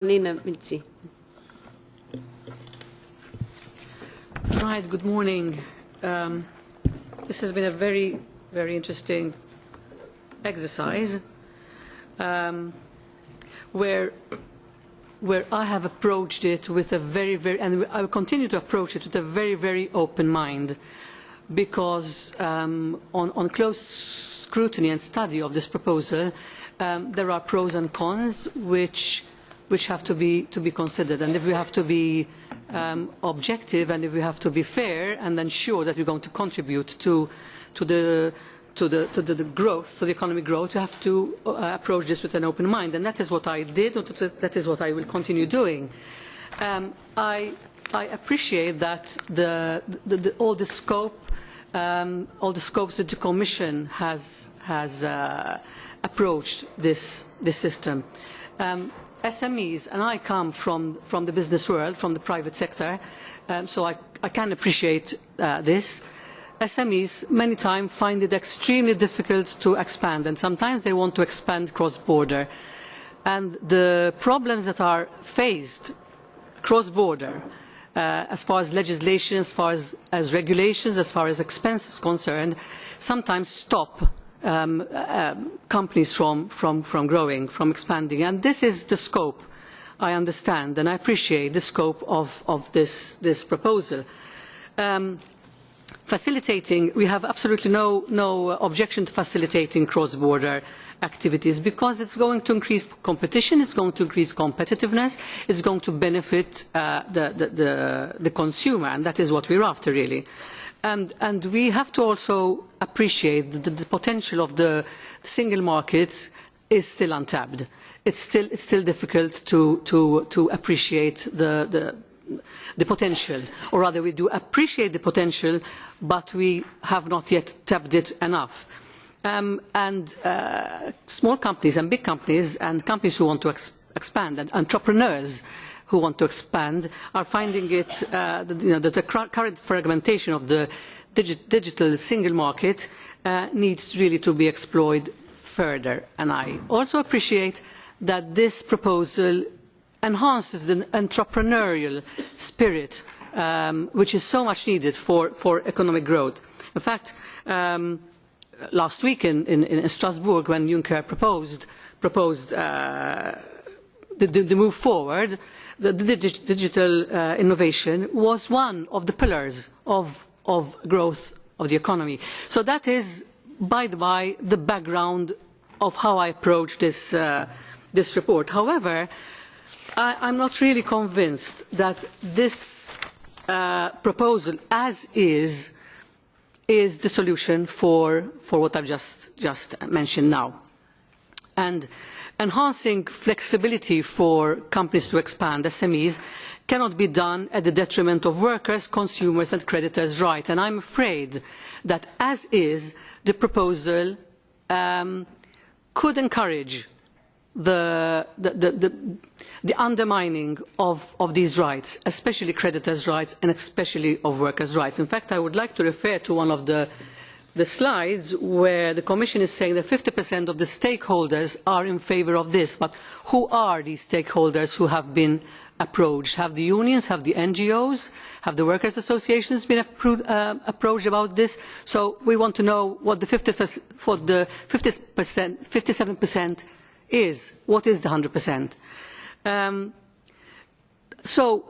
Marlene Mizzi. Right, good morning. This has been a very, very interesting exercise where I have approached it with a very, and I will continue to approach it with a very, very open mind, because on close scrutiny and study of this proposal, there are pros and cons which have to be considered, and if we have to be objective and if we have to be fair and ensure that we're going to contribute to the growth, to the economic growth, we have to approach this with an open mind, and that is what I did, and that is what I will continue doing. I appreciate that all the scopes that the Commission has approached this system. SMEs, and I come from the business world, from the private sector, so I can appreciate this. SMEs many times find it extremely difficult to expand, and sometimes they want to expand cross-border. And the problems that are faced cross-border, as far as legislation, as far as regulations, as far as expenses concerned, sometimes stop companies from growing, from expanding. And this is the scope, I understand, and I appreciate the scope of this proposal. Facilitating, we have absolutely no objection to facilitating cross-border activities, because it's going to increase competition, it's going to increase competitiveness, it's going to benefit the consumer, and that is what we're after, really. And we have to also appreciate that the potential of the single market is still untapped. It's still difficult to appreciate the potential, or rather we do appreciate the potential, but we have not yet tapped it enough. Small companies and big companies and companies who want to expand, and entrepreneurs who want to expand, are finding it that the current fragmentation of the digital single market needs really to be explored further. And I also appreciate that this proposal enhances the entrepreneurial spirit, which is so much needed for economic growth. In fact, last week in Strasbourg, when Juncker proposed the move forward, the digital innovation was one of the pillars of growth of the economy. So that is, by the by, the background of how I approach this report. However, I'm not really convinced that this proposal, as is the solution for what I've just mentioned now. And enhancing flexibility for companies to expand, SMEs, cannot be done at the detriment of workers, consumers and creditors' rights. And I'm afraid that, as is, the proposal could encourage the undermining of these rights, especially creditors' rights and especially of workers' rights. In fact, I would like to refer to one of the slides where the Commission is saying that 50% of the stakeholders are in favour of this. But who are these stakeholders who have been approached? Have the unions, have the NGOs, have the workers' associations been approached about this? So we want to know what the 57% is. What is the 100%? So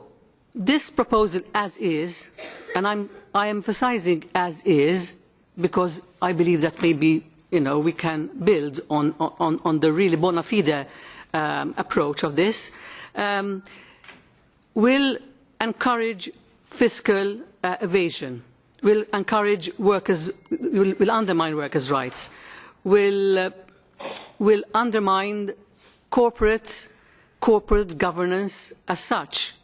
this proposal as is, and I am emphasising as is, because I believe that maybe we can build on the really bona fide approach of this, will encourage fiscal evasion, will encourage workers, will undermine workers' rights, will undermine corporate governance as such.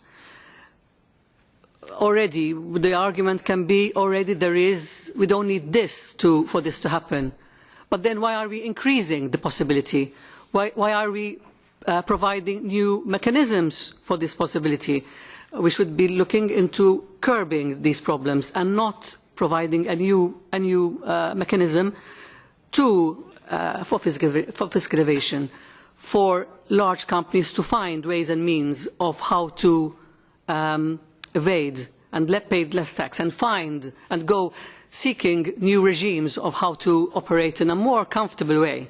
Already, the argument can be we don't need this for this to happen. But then why are we increasing the possibility? Why are we providing new mechanisms for this possibility? We should be looking into curbing these problems and not providing a new mechanism for fiscal evasion. for large companies to find ways and means of how to evade and pay less tax and find and go seeking new regimes of how to operate in a more comfortable way.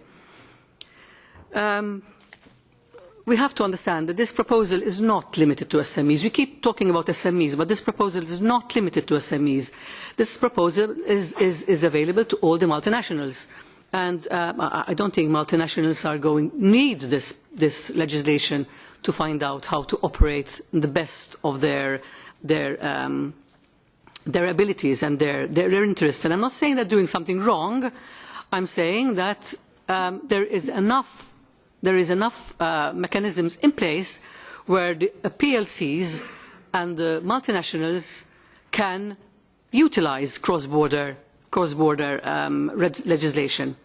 We have to understand that this proposal is not limited to SMEs. We keep talking about SMEs, but this proposal is not limited to SMEs. This proposal is available to all the multinationals. And I don't think multinationals need this legislation to find out how to operate in the best of their abilities and their interests. And I'm not saying they're doing something wrong. I'm saying that there is enough mechanisms in place where the PLCs and the multinationals can utilise cross-border legislation.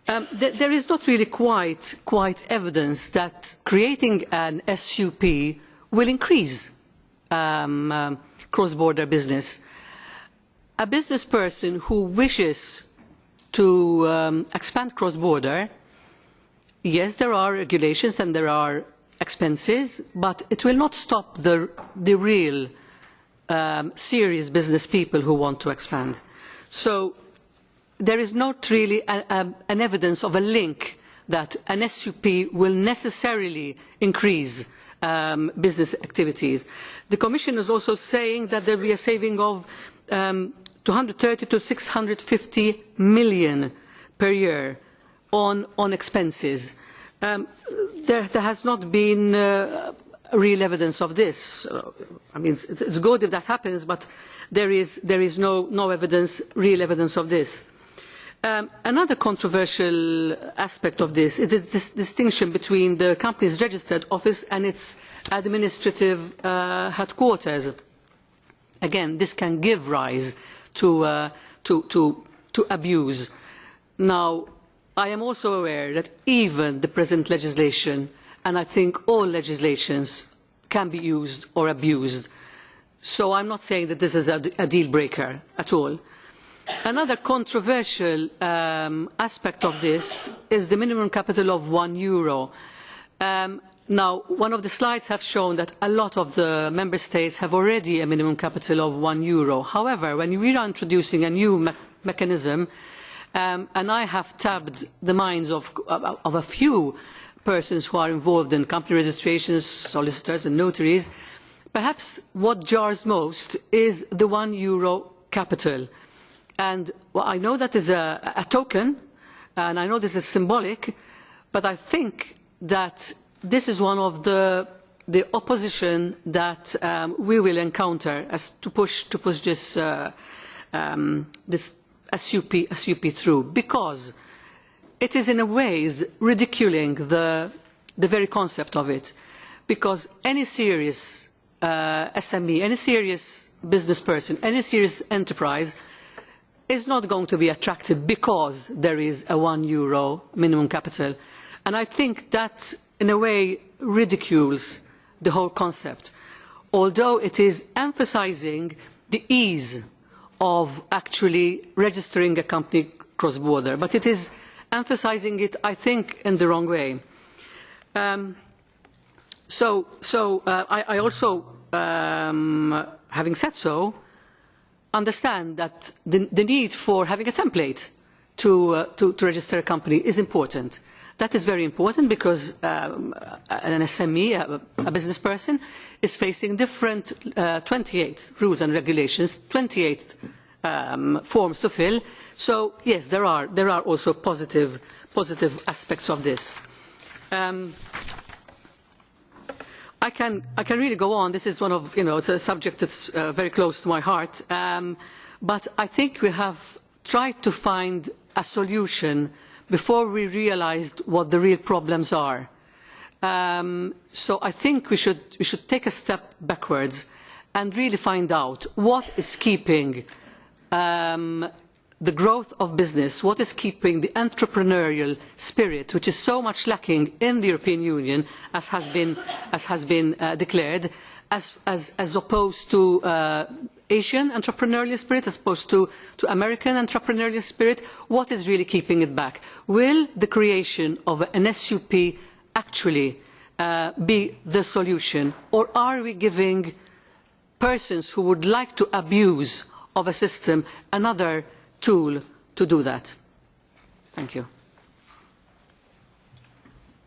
There is not really quite evidence that creating an SUP will increase cross-border business. A business person who wishes to expand cross-border, yes, there are regulations and there are expenses, but it will not stop the real serious business people who want to expand. So there is not really an evidence of a link that an SUP will necessarily increase business activities. The Commission is also saying that there will be a saving of 230 to 650 million per year on expenses. There has not been real evidence of this. I mean, it's good if that happens, but there is no real evidence of this. Another controversial aspect of this is this distinction between the company's registered office and its administrative headquarters. Again, this can give rise to abuse. Now, I am also aware that even the present legislation, and I think all legislations, can be used or abused. So I'm not saying that this is a deal breaker at all. Another controversial aspect of this is the minimum capital of €1. Now, one of the slides have shown that a lot of the member states have already a minimum capital of €1. However, when we are introducing a new mechanism, and I have tapped the minds of a few persons who are involved in company registrations, solicitors and notaries, perhaps what jars most is the €1 capital. And well, I know that is a token, and I know this is symbolic, but I think that this is one of the opposition that we will encounter as to push this SUP through, because it is in a way ridiculing the very concept of it, because any serious SME, any serious business person, any serious enterprise is not going to be attracted because there is a €1 minimum capital. And I think that, in a way, ridicules the whole concept, although it is emphasising the ease of actually registering a company cross-border. But it is emphasising it, I think, in the wrong way. I also, having said so, understand that the need for having a template to register a company is important. That is very important because an SME, a business person, is facing different 28 rules and regulations, 28 forms to fill. So yes, there are also positive aspects of this. I can really go on. This is one of, it's a subject that's very close to my heart. But I think we have tried to find a solution before we realised what the real problems are. So I think we should take a step backwards and really find out what is keeping the growth of business, what is keeping the entrepreneurial spirit, which is so much lacking in the European Union, as has been declared, as opposed to Asian entrepreneurial spirit as opposed to American entrepreneurial spirit? What is really keeping it back? Will the creation of an SUP actually be the solution, or are we giving persons who would like to abuse of a system another tool to do that? Thank you.